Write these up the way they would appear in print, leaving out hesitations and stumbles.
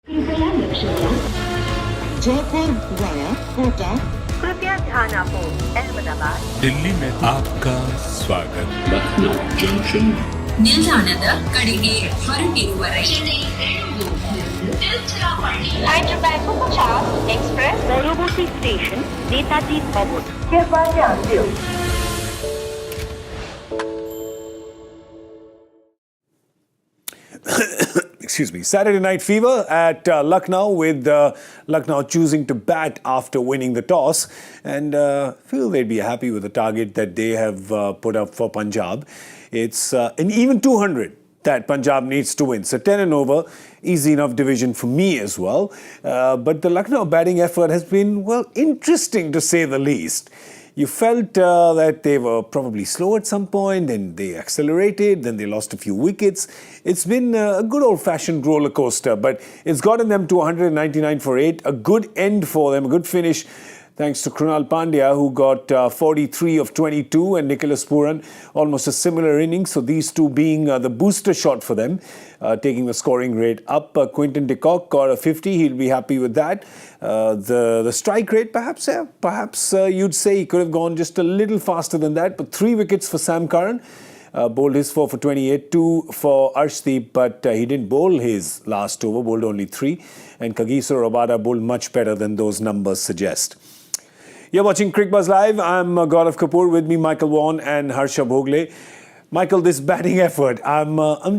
Jaipur via Kota कृपया ध्यान आपो अहमदाबाद दिल्ली में आपका स्वागत Lucknow Junction. ನಿಲ್ದಾಣದ ಕಡೆಗೆ ಹೊರಟಿರುವವರೆಗೆ Hyderabad को 50 एक्सप्रेस परवर्ती स्टेशन नेताजी भवन कृपया ध्यान दें। Excuse me, Saturday Night Fever at Lucknow with Lucknow choosing to bat after winning the toss and feel they'd be happy with the target that they have put up for Punjab. It's an even 200 that Punjab needs to win. So 10 and over, easy enough division for me as well. But the Lucknow batting effort has been, well, interesting to say the least. You felt that they were probably slow at some point, and they accelerated, then they lost a few wickets. It's been a good old-fashioned roller coaster, but it's gotten them to 199 for 8. A good end for them, a good finish, thanks to Krunal Pandya, who got 43 of 22, and Nicholas Pooran, almost a similar innings. So these two being the booster shot for them, taking the scoring rate up. Quinton de Kock got a 50. He'll be happy with that. The strike rate, perhaps you'd say he could have gone just a little faster than that. But 3 wickets for Sam Curran. Bowled his 4 for 28, 2 for Arshdeep, but he didn't bowl his last over, bowled only 3. And Kagiso Rabada bowled much better than those numbers suggest. You're watching Cricbuzz Live. I'm Gaurav Kapur. With me, Michael Vaughan and Harsha Bhogle. Michael, this batting effort, I'm a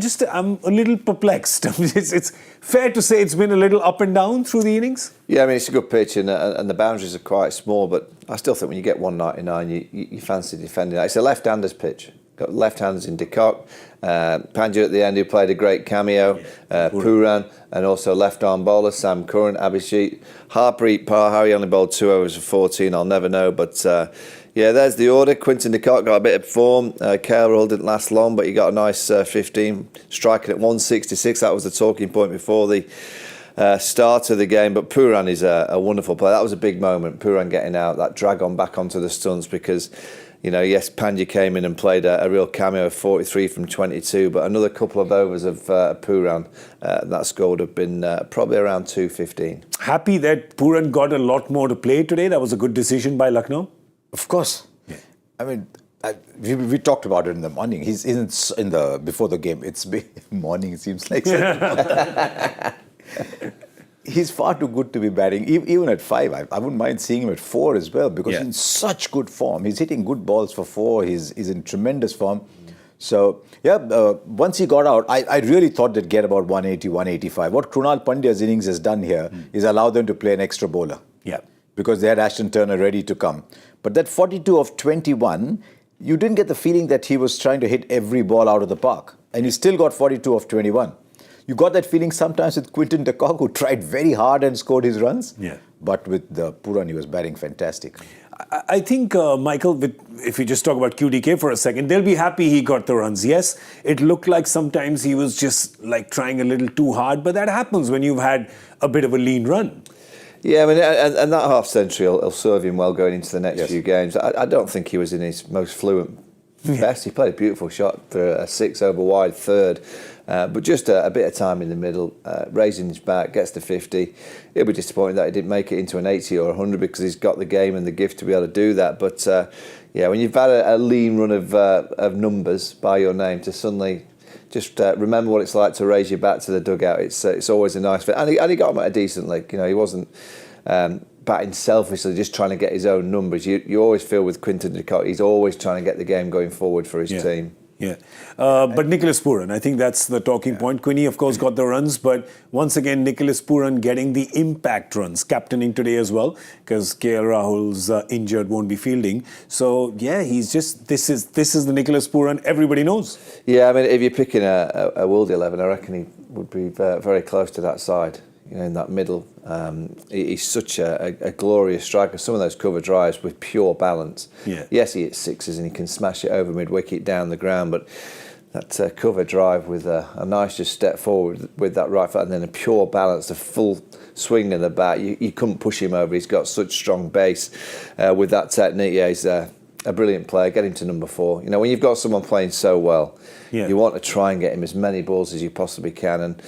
little perplexed. It's fair to say it's been a little up and down through the innings. Yeah, I mean, it's a good pitch and the boundaries are quite small, but I still think when you get 199, you fancy defending it. It's a left-hander's pitch. Got left-handers in de Kock, Pandya at the end, who played a great cameo, Pooran, and also left-arm bowler Sam Curran, Abhijit, Harpreet Par, he only bowled 2 overs for 14, I'll never know, but yeah, there's the order. Quinton de Kock got a bit of form, KL didn't last long, but he got a nice 15, striking at 166, that was the talking point before the start of the game, but Pooran is a wonderful player. That was a big moment, Pooran getting out, that drag on back onto the stumps, because you know, yes, Pandya came in and played a real cameo of 43 from 22, but another couple of overs of Pooran, that score would have been probably around 215. Happy that Pooran got a lot more to play today. That was a good decision by Lucknow. Of course. Yeah. I mean, we talked about it in the morning. He's in the before the game. It's morning. It seems like. He's far too good to be batting, even at 5. I wouldn't mind seeing him at 4 as well, because he's in such good form. He's hitting good balls for 4. He's in tremendous form. So, yeah, once he got out, I really thought they'd get about 180, 185. What Krunal Pandya's innings has done here is allow them to play an extra bowler. Yeah. Because they had Ashton Turner ready to come. But that 42 of 21, you didn't get the feeling that he was trying to hit every ball out of the park. And he still got 42 of 21. You got that feeling sometimes with Quinton de Kock, who tried very hard and scored his runs. Yeah. But with Pooran, he was batting fantastic. I think, Michael, if we just talk about QDK for a second, they'll be happy he got the runs. Yes, it looked like sometimes he was just like trying a little too hard, but that happens when you've had a bit of a lean run. Yeah, I mean, and that half century will serve him well going into the next few games. I don't think he was in his most fluent best. He played a beautiful shot for a 6 over wide third. But just a bit of time in the middle, raising his bat, gets to 50. He'll be disappointed that he didn't make it into an 80 or 100 because he's got the game and the gift to be able to do that. But yeah, when you've had a lean run of numbers by your name, to suddenly just remember what it's like to raise your bat to the dugout, it's always a nice fit. And he got him at a decent lick. You know, he wasn't batting selfishly, just trying to get his own numbers. You always feel with Quinton de Kock, he's always trying to get the game going forward for his team. Yeah, but Nicholas Pooran, I think that's the talking point. Quinny, of course, got the runs, but once again, Nicholas Pooran getting the impact runs, captaining today as well, because KL Rahul's injured, won't be fielding. So yeah, he's just this is the Nicholas Pooran everybody knows. Yeah, I mean, if you're picking a World 11, I reckon he would be very close to that side. You know, in that middle, he's such a glorious striker. Some of those cover drives with pure balance. Yeah. Yes, he hits sixes and he can smash it over mid-wicket down the ground, but that cover drive with a nice just step forward with that right foot and then a pure balance, a full swing in the bat, you couldn't push him over. He's got such strong base with that technique. Yeah, a brilliant player. Get him to number 4. You know, when you've got someone playing so well, you want to try and get him as many balls as you possibly can. And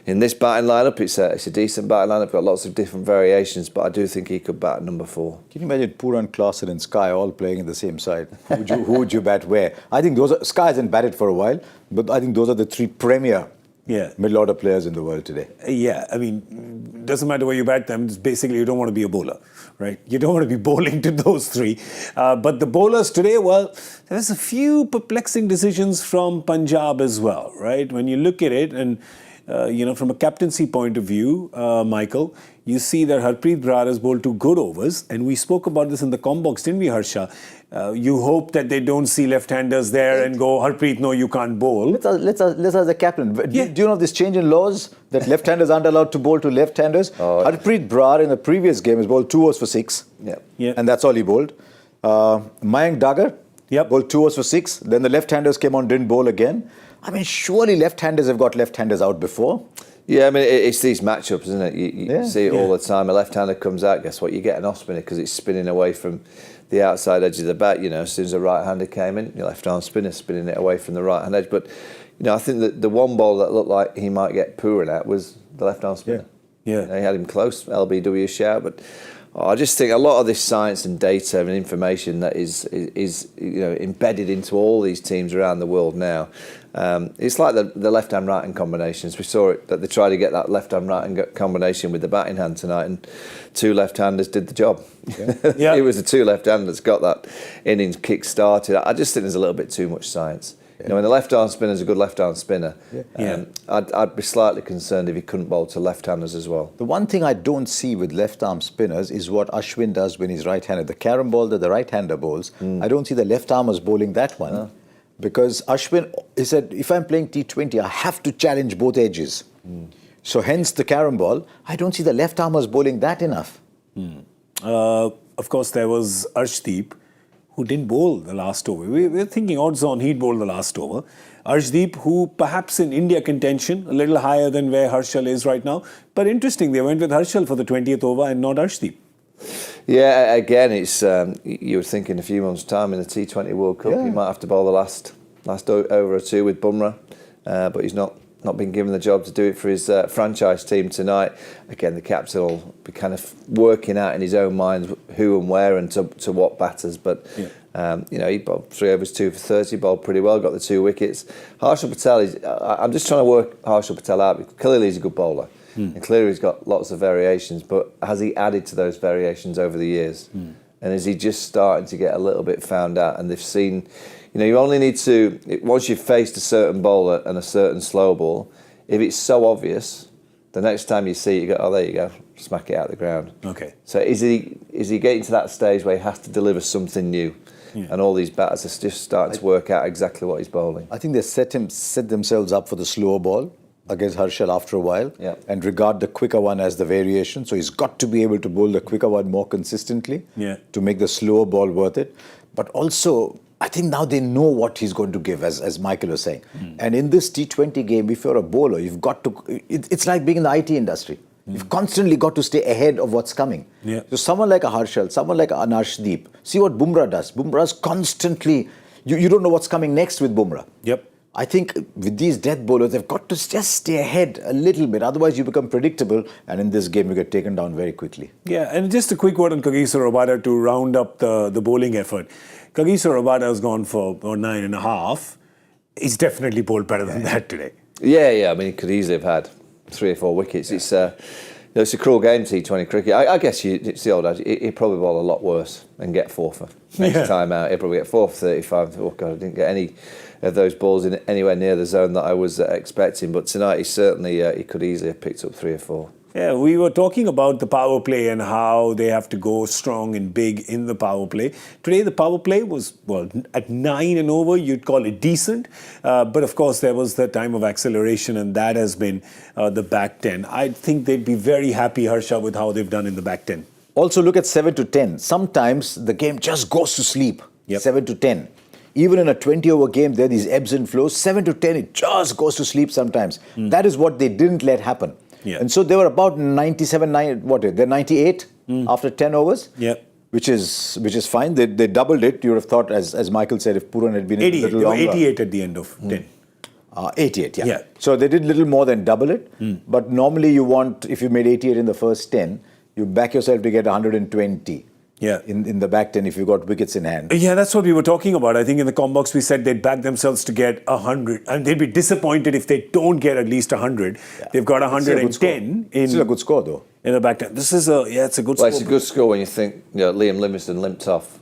in this batting lineup, it's a decent batting lineup. Got lots of different variations, but I do think he could bat at number 4. Can you imagine Pooran, Klaasen and Sky all playing in the same side? Who would you bat where? I think Sky hasn't batted for a while, but I think those are the 3 premier middle order players in the world today. Yeah, I mean, doesn't matter where you bat them. It's basically, you don't want to be a bowler, right? You don't want to be bowling to those 3. But the bowlers today, well, there's a few perplexing decisions from Punjab as well, right? When you look at it, and from a captaincy point of view, Michael, you see that Harpreet Brar has bowled 2 good overs, and we spoke about this in the com box, didn't we, Harsha? You hope that they don't see left-handers there and go, Harpreet, no, you can't bowl. Let's ask the captain. Do you know this change in laws that left-handers aren't allowed to bowl to left-handers? Harpreet Brar in the previous game has bowled 2 overs for 6, and that's all he bowled. Mayank Dagar bowled 2 overs for 6. Then the left-handers came on, didn't bowl again. I mean, surely left-handers have got left-handers out before. Yeah, I mean, it's these matchups, isn't it? You see it all the time. A left-hander comes out, guess what? You get an off-spinner because it's spinning away from the outside edge of the bat. You know, as soon as a right-hander came in, your left-arm spinner spinning it away from the right-hand edge. But, you know, I think that the one ball that looked like he might get Pooran at was the left-arm spinner. Yeah. You know, he had him close, LBW shout, but I just think a lot of this science and data and information that is embedded into all these teams around the world now. It's like the left-hand right-hand combinations. We saw it that they tried to get that left-hand right-hand combination with the batting hand tonight, and 2 left-handers did the job. Yeah. It was the 2 left-handers got that innings kick started. I just think there's a little bit too much science. You know, when the left-arm spinner is a good left-arm spinner, I'd be slightly concerned if he couldn't bowl to left-handers as well. The one thing I don't see with left-arm spinners is what Ashwin does when he's right-handed. The carom ball that the right-hander bowls, I don't see the left-armers bowling that one. No. Because Ashwin, he said, if I'm playing T20, I have to challenge both edges. So hence the carom ball. I don't see the left-armers bowling that enough. Of course, there was Arshdeep, who didn't bowl the last over. We were thinking odds on he'd bowl the last over. Arshdeep, who perhaps in India contention, a little higher than where Harshal is right now. But interesting, they went with Harshal for the 20th over and not Arshdeep. Yeah, again, it's you were thinking a few months' time in the T20 World Cup, he might have to bowl the last over or 2 with Bumrah, but he's not been given the job to do it for his franchise team tonight. Again, the captain will be kind of working out in his own mind who and where and to what batters. But he bowled 3 overs, 2 for 30, bowled pretty well, got the 2 wickets. Harsha Patel I'm just trying to work Harsha Patel out because clearly he's a good bowler. And clearly he's got lots of variations, but has he added to those variations over the years? And is he just starting to get a little bit found out? And they've seen, you only need to, once you've faced a certain bowler and a certain slow ball, if it's so obvious, the next time you see it, you go, oh, there you go, smack it out the ground. Okay. So is he getting to that stage where he has to deliver something new? And all these batters are just starting to work out exactly what he's bowling. I think they set themselves up for the slower ball against Harshal after a while and regard the quicker one as the variation. So he's got to be able to bowl the quicker one more consistently to make the slower ball worth it. But also, I think now they know what he's going to give, as Michael was saying. And in this T20 game, if you're a bowler, you've got to... It's like being in the IT industry. You've constantly got to stay ahead of what's coming. So someone like a Harshal, someone like an Arshdeep, see what Bumrah does. Bumrah's constantly... You don't know what's coming next with Bumrah. I think with these death bowlers, they've got to just stay ahead a little bit. Otherwise, you become predictable. And in this game, you get taken down very quickly. Yeah, and just a quick word on Kagiso Rabada to round up the bowling effort. Kagiso Rabada has gone for 9.5. He's definitely bowled better than that today. Yeah. I mean, he could easily have had 3 or 4 wickets. It's a cruel game, T20 cricket. I guess it's the old adage. He'd probably bowl a lot worse and get 4 for next time out. He'd probably get 4 for 35. Oh, God, I didn't get any of those balls in anywhere near the zone that I was expecting. But tonight, he certainly he could easily have picked up 3 or 4. Yeah, we were talking about the power play and how they have to go strong and big in the power play. Today, the power play was, at 9 and over, you'd call it decent. But of course, there was the time of acceleration, and that has been the back 10. I think they'd be very happy, Harsha, with how they've done in the back 10. Also, look at 7 to 10. Sometimes the game just goes to sleep. 7 to 10. Even in a 20-over game, there are these ebbs and flows. 7 to 10, it just goes to sleep sometimes. That is what they didn't let happen. And so they were about 97, they're 98 after 10 overs. which is fine. They doubled it. You would have thought, as Michael said, if Pooran had been in a 88. little They were longer. 88 at the end of 10. 88, yeah. Yeah. So they did little more than double it. But normally you want, if you made 88 in the first 10, you back yourself to get 120 in the back 10 if you got wickets in hand. Yeah, that's what we were talking about. I think in the com box we said they'd back themselves to get 100, and they'd be disappointed if they don't get at least 100. Yeah. They've got 110 It's still a good score, though. In the back 10. This is it's a good Well, score. it's a good score when you think Liam Livingstone limped off.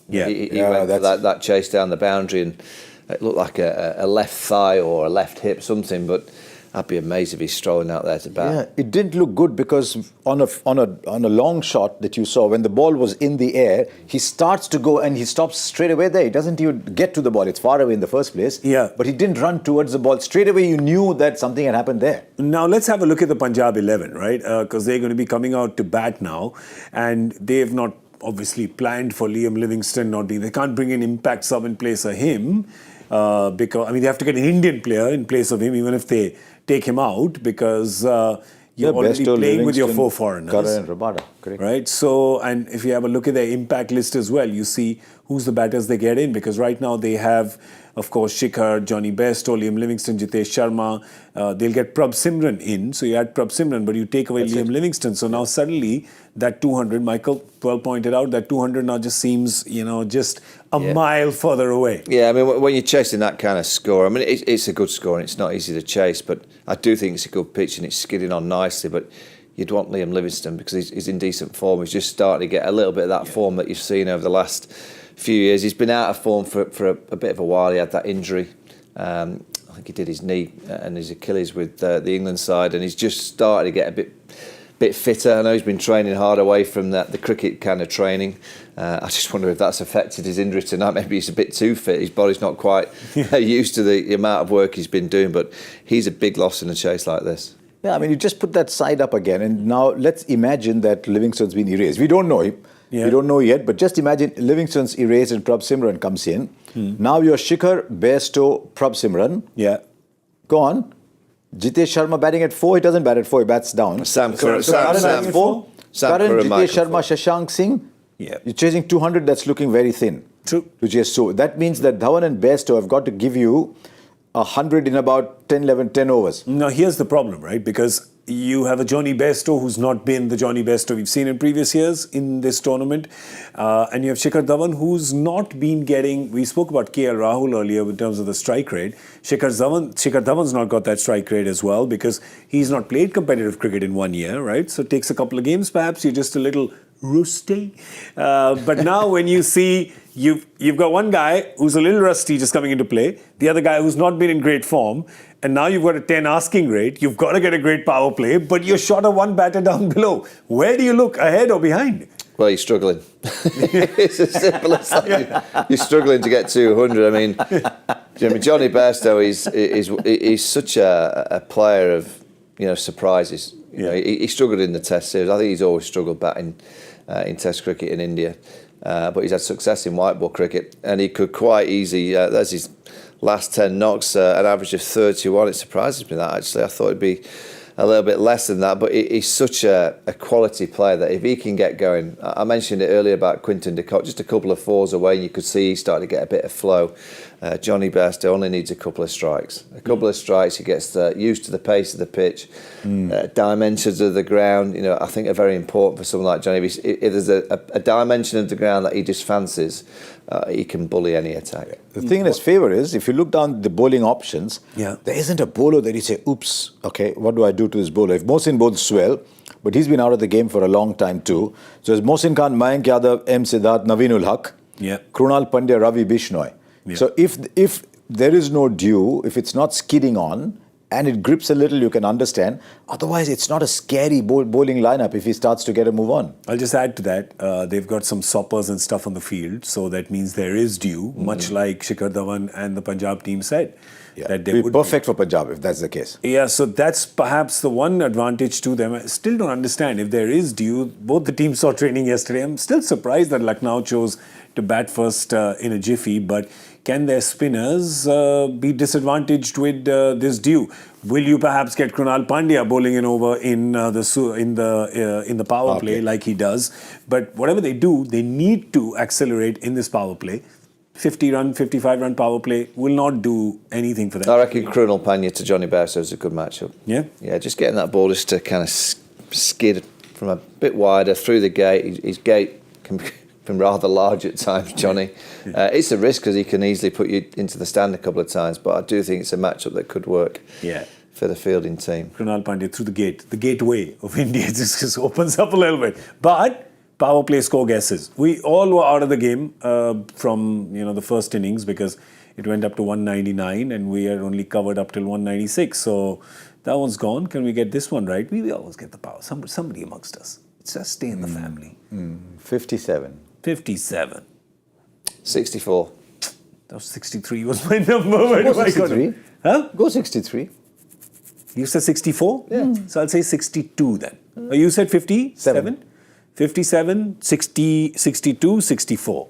Yeah. He went for that chase down the boundary, and it looked like a left thigh or a left hip, something, but I'd be amazed if he's strolling out there to bat. Yeah, it didn't look good because on a long shot that you saw, when the ball was in the air, he starts to go and he stops straight away there. He doesn't even get to the ball. It's far away in the first place. Yeah. But he didn't run towards the ball. Straight away you knew that something had happened there. Now let's have a look at the Punjab 11, right? Because they're going to be coming out to bat now, and they've not obviously planned for Liam Livingstone not being. They can't bring an impact sub in place of him because they have to get an Indian player in place of him, even if they take him out, because you're already playing with your 4 foreigners. Curran and Rabada, correct. Right? So, and if you have a look at their impact list as well, you see who's the batters they get in, because right now they have, of course, Shikhar, Johnny Bairstow, Liam Livingstone, Jitesh Sharma. They'll get Prabh Simran in. So you add Prabh Simran, but you take away Liam Livingstone. So now suddenly that 200, Michael well pointed out, that 200 now just seems, just a mile further away. Yeah, I mean, when you're chasing that kind of score, I mean, it's a good score and it's not easy to chase, but I do think it's a good pitch and it's skidding on nicely, but you'd want Liam Livingstone because he's in decent form. He's just starting to get a little bit of that form that you've seen over the last few years. He's been out of form for a bit of a while. He had that injury. I think he did his knee and his Achilles with the England side, and he's just started to get a bit fitter. I know he's been training hard away from the cricket kind of training. I just wonder if that's affected his injury tonight. Maybe he's a bit too fit. His body's not quite used to the amount of work he's been doing, but he's a big loss in a chase like this. Yeah, I mean, you just put that side up again, and now let's imagine that Livingstone's been erased. We don't know him. Yeah. We don't know yet, but just imagine Livingstone's erased and Prabh Simran comes in. Now you're Shikhar, Bairstow, Prabh Simran. Yeah. Go on. Jitesh Sharma batting at 4. He doesn't bat at 4. He bats down. Sam Curran, Curran, Curran, Jitesh Sharma, Shashank Singh. Yeah. You're chasing 200. That's looking very thin. True. To chase so. That means that Dhawan and Bairstow have got to give you 100 in about 10 overs. Now, here's the problem, right? Because you have a Johnny Bairstow who's not been the Johnny Bairstow we've seen in previous years in this tournament. And you have Shikhar Dhawan, who's not been getting... We spoke about KL Rahul earlier in terms of the strike rate. Shikhar Dhawan's not got that strike rate as well because he's not played competitive cricket in 1 year, right? So it takes a couple of games, perhaps. You're just a little rusty. But now when you see... You've got one guy who's a little rusty just coming into play, the other guy who's not been in great form, and now you've got a 10 asking rate. You've got to get a great power play, but you're short of one batter down below. Where do you look, ahead or behind? Well, you're struggling. It's as simple as that. You're struggling to get 200. I mean, Johnny Bairstow is such a player of surprises. He struggled in the Test series. I think he's always struggled batting in Test cricket in India. But he's had success in white ball cricket, and he could quite easy. There's his last 10 knocks, an average of 31. It surprises me that actually. I thought it'd be a little bit less than that, but he's such a quality player that if he can get going, I mentioned it earlier about Quinton de Kock, just a couple of fours away, and you could see he started to get a bit of flow. Johnny Bairstow only needs a couple of strikes. A couple of strikes, he gets used to the pace of the pitch, dimensions of the ground. I think are very important for someone like Johnny. If there's a dimension of the ground that he just fancies, he can bully any attack. The thing in his favour is, if you look down the bowling options, there isn't a bowler that you say, oops, okay, what do I do to this bowler? If Mohsin bowls well, but he's been out of the game for a long time too. So it's Mohsin Khan, Mayank Yadav, M. Siddharth, Naveenul Haq, Krunal Pandya, Ravi Bishnoi. Yeah. So if there is no dew, if it's not skidding on, and it grips a little, you can understand. Otherwise, it's not a scary bowling lineup if he starts to get a move on. I'll just add to that. They've got some soppers and stuff on the field, so that means there is dew, much like Shikhar Dhawan and the Punjab team said. That they would be perfect for Punjab if that's the case. Yeah, so that's perhaps the one advantage to them. I still don't understand if there is dew. Both the teams saw training yesterday. I'm still surprised that Lucknow chose to bat first in a jiffy, but can their spinners be disadvantaged with this due? Will you perhaps get Krunal Pandya bowling an over in the power play like he does? But whatever they do, they need to accelerate in this power play. 50-run, 55-run power play will not do anything for them. I reckon Krunal Pandya to Johnny Bairstow is a good matchup. Yeah? Yeah, just getting that ball just to kind of skid from a bit wider through the gate. His gate can be rather large at times, Johnny. It's a risk because he can easily put you into the stand a couple of times, but I do think it's a matchup that could work for the fielding team. Krunal Pandya through the gateway of India just opens up a little bit. But power play score guesses. We all were out of the game from the first innings because it went up to 199 and we are only covered up till 196. So that one's gone. Can we get this one right? We always get the power. Somebody amongst us. It's just stay in the family. 57. 57. 64. That was 63 was my number. Go 63. Huh? Go 63. You said 64? Yeah. So I'll say 62 then. You said 57? 57, 60, 62, 64.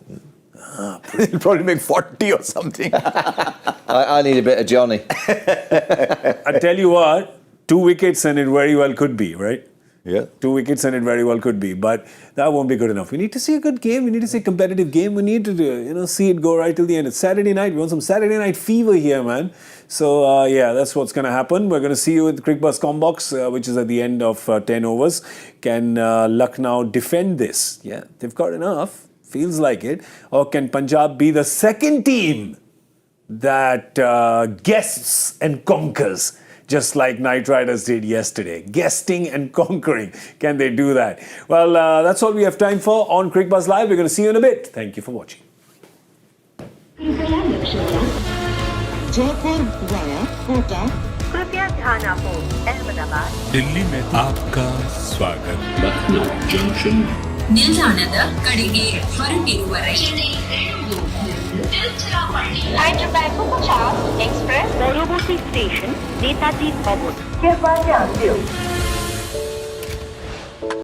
He'll probably make 40 or something. I need a bit of Johnny. I tell you what, 2 wickets and it very well could be, right? Yeah. 2 wickets and it very well could be, but that won't be good enough. We need to see a good game. We need to see a competitive game. We need to, see it go right till the end. It's Saturday night. We want some Saturday night fever here, man. So, that's what's going to happen. We're going to see you with Cricbuzz Combox, which is at the end of 10 overs. Can Lucknow defend this? Yeah, they've got enough. Feels like it. Or can Punjab be the second team that guests and conquers? Just like Knight Riders did yesterday. Guesting and conquering. Can they do that? Well, that's all we have time for on Cricbuzz Live. We're going to see you in a bit. Thank you for watching. Jaipur via Kota. कृपया ध्यान आपो अहमदाबाद दिल्ली में आपका स्वागत ನಿಲ್ದಾಣದ ಕಡೆಗೆ ಹೊರಟಿರುವವರೆಗೆ Hyderabad 50 Express Gauravoti Station Netaji Bhavan Kricbuzz